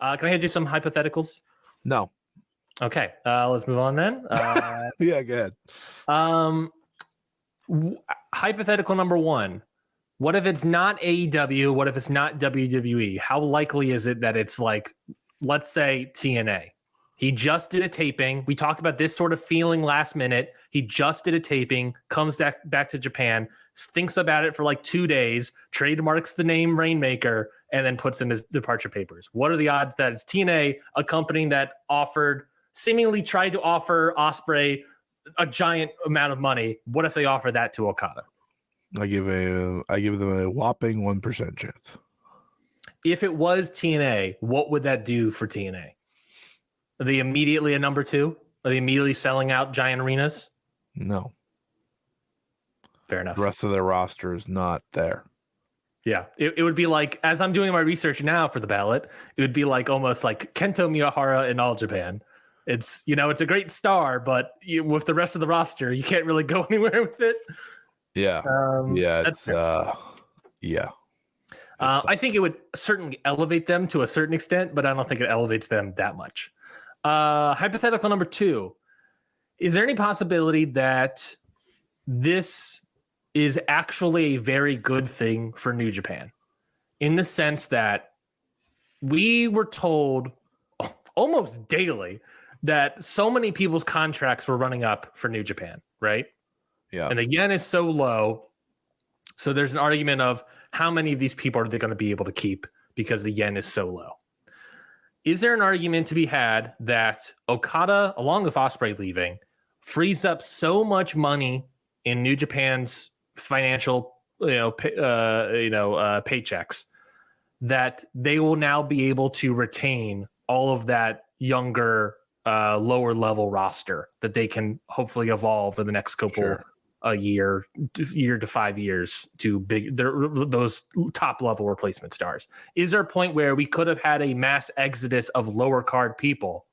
Can I hand you some hypotheticals? No. Okay, let's move on then. Yeah, go ahead. Hypothetical number one. What if it's not AEW? What if it's not WWE? How likely is it that it's like, let's say TNA? He just did a taping. We talked about this sort of feeling last minute. He just did a taping, comes back to Japan, thinks about it for like 2 days, trademarks the name Rainmaker, and then puts in his departure papers. What are the odds that it's TNA, a company that seemingly tried to offer Ospreay a giant amount of money? What if they offer that to Okada? I give them a whopping 1% chance. If it was TNA, what would that do for TNA? Are they immediately a number 2? Are they immediately selling out giant arenas? No. Fair enough. The rest of their roster is not there. Yeah, it would be like, as I'm doing my research now for the ballot, it would be like almost like Kento Miyahara in All Japan. It's, it's a great star, but with the rest of the roster, you can't really go anywhere with it. Yeah. I think it would certainly elevate them to a certain extent, but I don't think it elevates them that much. Hypothetical number 2. Is there any possibility that this is actually a very good thing for New Japan? In the sense that we were told almost daily that so many people's contracts were running up for New Japan, right? Yeah. And the yen is so low. So there's an argument of how many of these people are they going to be able to keep because the yen is so low. Is there an argument to be had that Okada, along with Ospreay leaving, frees up so much money in New Japan's financial, paychecks that they will now be able to retain all of that younger, lower level roster that they can hopefully evolve for the next couple a year to 5 years to those top level replacement stars? Is there a point where we could have had a mass exodus of lower card people,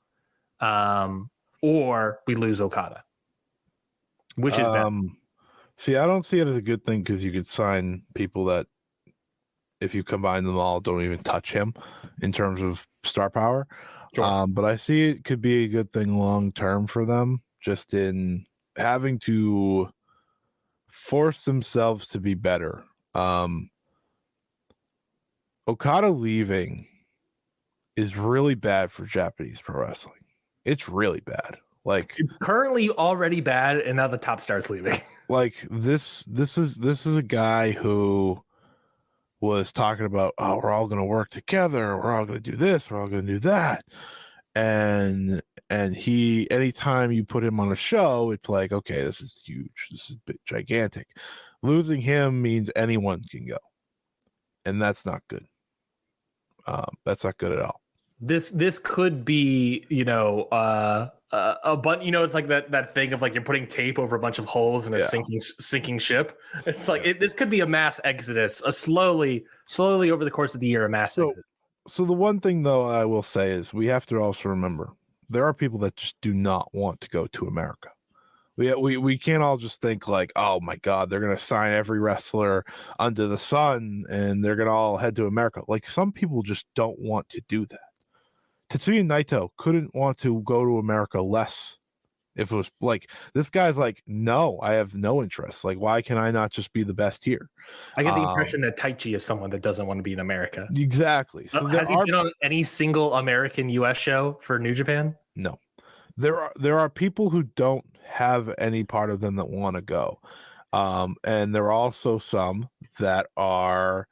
or we lose Okada? Which is better? See, I don't see it as a good thing because you could sign people that, if you combine them all, don't even touch him in terms of star power. Sure. But I see it could be a good thing long term for them, just in having to force themselves to be better. Okada leaving is really bad for Japanese pro wrestling. It's really bad. Like, it's currently already bad, and now the top star's leaving. Like this is a guy who was talking about, oh, we're all going to work together, we're all going to do this, we're all going to do that, and he, anytime you put him on a show, it's like, okay, this is huge, this is gigantic. Losing him means anyone can go, and that's not good. That's not good at all. This could be, a bunch, it's like that thing of like you're putting tape over a bunch of holes in a sinking ship. It's like this could be a mass exodus, a slowly over the course of the year, a mass exodus. So the one thing though I will say is we have to also remember there are people that just do not want to go to America. We can't all just think like, oh my God, they're gonna sign every wrestler under the sun and they're gonna all head to America. Like, some people just don't want to do that. Tetsuya Naito couldn't want to go to America less. If it was like, this guy's like, no, I have no interest. Like, why can I not just be the best here? I get the impression that Taichi is someone that doesn't want to be in America. Exactly. So has he been on any single American US show for New Japan? No. There are people who don't have any part of them that want to go. And there are also some that are,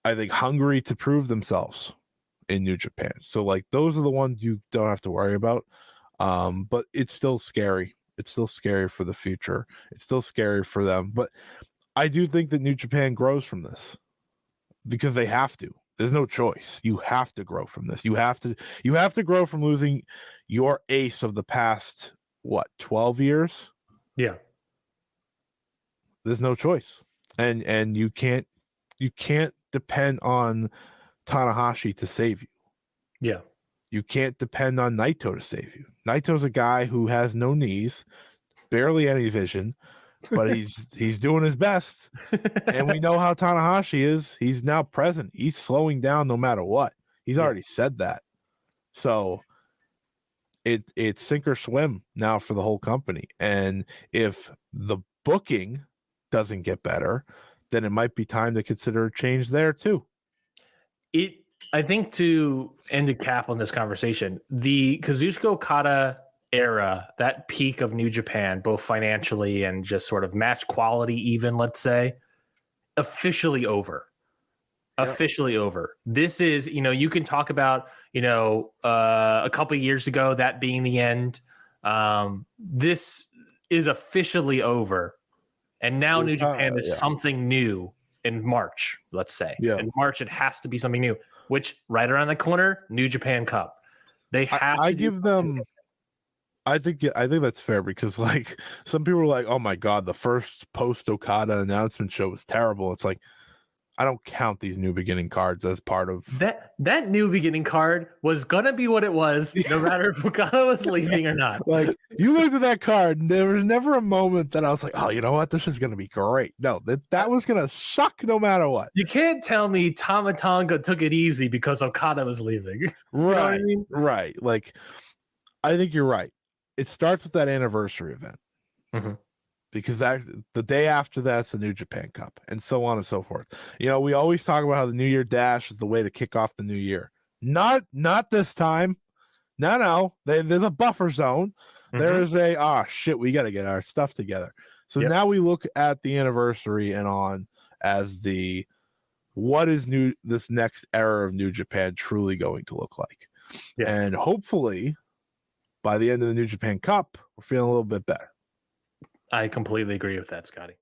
I think, hungry to prove themselves in New Japan. So like, those are the ones you don't have to worry about. But it's still scary. It's still scary for the future. It's still scary for them. But I do think that New Japan grows from this because they have to. There's no choice. You have to grow from this. You have to grow from losing your ace of the past, 12 years? Yeah. There's no choice. And you can't depend on Tanahashi to save you. Yeah. You can't depend on Naito to save you. Naito's a guy who has no knees, barely any vision, but he's doing his best. And we know how Tanahashi is. He's now present. He's slowing down no matter what. He's already said that. So it's sink or swim now for the whole company. And if the booking doesn't get better, then it might be time to consider a change there too. I think to end a cap on this conversation, the Kazuchika Okada era, that peak of New Japan, both financially and just sort of match quality, even let's say, officially over. Yep. Officially over. This is, you can talk about, a couple of years ago that being the end. This is officially over, and now New Japan is something new in March. Let's say, in March it has to be something new. Which right around the corner, New Japan Cup. They have. I give them. I think that's fair because like some people are like, oh my god, the first post Okada announcement show was terrible. It's like, I don't count these new beginning cards as part of that new beginning card was gonna be what it was, no matter if Okada was leaving or not. Like, you looked at that card, and there was never a moment that I was like, oh, you know what, this is gonna be great. No, that was gonna suck no matter what. You can't tell me Tama Tonga took it easy because Okada was leaving. Right. You know what I mean? Right. Like, I think you're right. It starts with that anniversary event. Mm-hmm. Because the day after that's the New Japan Cup, and so on and so forth. We always talk about how the New Year Dash is the way to kick off the new year. Not this time. No. There's a buffer zone. Mm-hmm. There is we got to get our stuff together. So now we look at the anniversary and on as what is this next era of New Japan truly going to look like. Yeah. And hopefully by the end of the New Japan Cup, we're feeling a little bit better. I completely agree with that, Scotty.